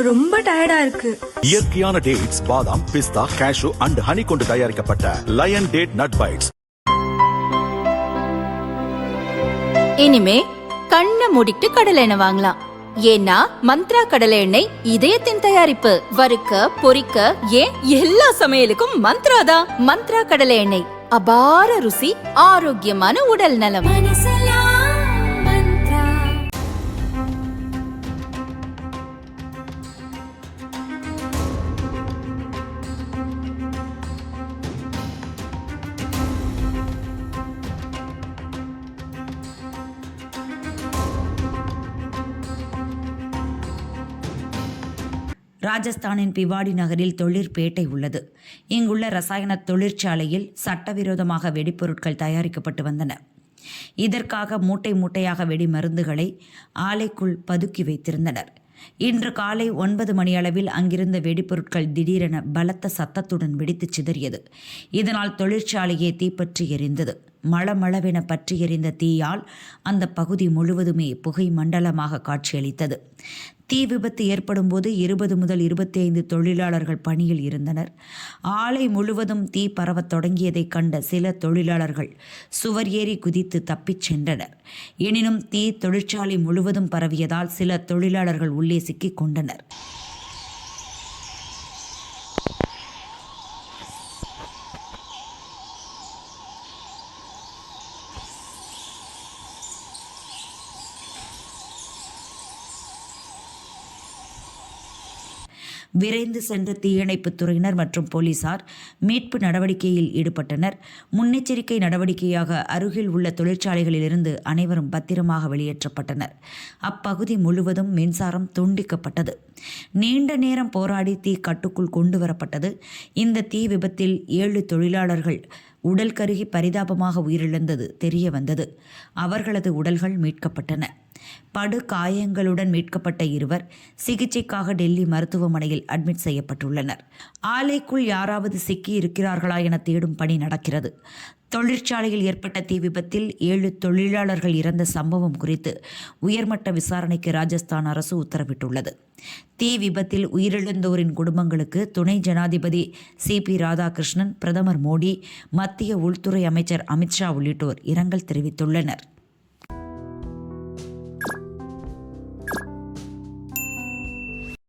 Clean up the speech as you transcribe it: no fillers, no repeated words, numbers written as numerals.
ரொம்ப டயர்டா இருக்கு. இயற்கையான டேட்ஸ், பாதாம், பிஸ்தா, கேஷு அண்ட் ஹனி கொண்டு தயாரிக்கப்பட்ட லயன் டேட் நட் பைட்ஸ். இனிமே கண்ணை மூடிட்டு கடலை எண்ணெய் வாங்கலாம். ஏன்னா மந்த்ரா கடலை எண்ணெய் இதயத்தின் தயாரிப்பு. வறுக்க, பொரிக்க, ஏன் எல்லா சமையலுக்கும் மந்த்ரா தான். மந்த்ரா கடலை எண்ணெய், அபார ருசி, ஆரோக்கியமான உடல் நலம். ராஜஸ்தானின் பிவாடி நகரில் தொழிற்பேட்டை உள்ளது. இங்குள்ள ரசாயன தொழிற்சாலையில் சட்டவிரோதமாக வெடிப்பொருட்கள் தயாரிக்கப்பட்டு வந்தன. இதற்காக மூட்டை மூட்டையாக வெடி மருந்துகளை ஆலைக்குள் பதுக்கி வைத்திருந்தனர். இன்று காலை 9 மணியளவில் அங்கிருந்த வெடிப்பொருட்கள் திடீரென பலத்த சத்தத்துடன் வெடித்து சிதறியது. இதனால் தொழிற்சாலையே தீப்பற்றி எரிந்தது. மளமளவென பற்றி எரிந்த தீயால் அந்த பகுதி முழுவதுமே புகை மண்டலமாக காட்சியளித்தது. தீ விபத்து ஏற்படும் போது 20 முதல் 25 தொழிலாளர்கள் பணியில் இருந்தனர். ஆலை முழுவதும் தீ பரவத் தொடங்கியதை கண்ட சில தொழிலாளர்கள் சுவர் ஏறி குதித்து தப்பிச் சென்றனர். எனினும் தீ தொழிற்சாலை முழுவதும் பரவியதால் சில தொழிலாளர்கள் உள்ளே சிக்கிக் கொண்டனர். விரைந்து சென்ற தீயணைப்புத் துறையினர் மற்றும் போலீசார் மீட்பு நடவடிக்கையில் ஈடுபட்டனர். முன்னெச்சரிக்கை நடவடிக்கையாக அருகில் உள்ள தொழிற்சாலைகளிலிருந்து அனைவரும் பத்திரமாக வெளியேற்றப்பட்டனர். அப்பகுதி முழுவதும் மின்சாரம் துண்டிக்கப்பட்டது. நீண்ட நேரம் போராடி தீ கட்டுக்குள் கொண்டு வரப்பட்டது. இந்த தீ விபத்தில் 7 தொழிலாளர்கள் உடல் கருகி பரிதாபமாக உயிரிழந்தது தெரிய வந்தது. அவர்களது உடல்கள் மீட்கப்பட்டன. படு காயங்களுடன் மீட்கப்பட்ட 2 சிகிச்சைக்காக டெல்லி மருத்துவமனையில் அட்மிட் செய்யப்பட்டுள்ளனர். ஆலைக்குள் யாராவது சிக்கி இருக்கிறார்களா என தேடும் பணி நடக்கிறது. தொழிற்சாலையில் ஏற்பட்ட தீ விபத்தில் 7 தொழிலாளர்கள் இறந்த சம்பவம் குறித்து உயர்மட்ட விசாரணைக்கு ராஜஸ்தான் அரசு உத்தரவிட்டுள்ளது. தீ விபத்தில் உயிரிழந்தோரின் குடும்பங்களுக்கு துணை ஜனாதிபதி CP ராதாகிருஷ்ணன், பிரதமர் மோடி, மத்திய உள்துறை அமைச்சர் அமித்ஷா உள்ளிட்டோர் இரங்கல் தெரிவித்துள்ளனர்.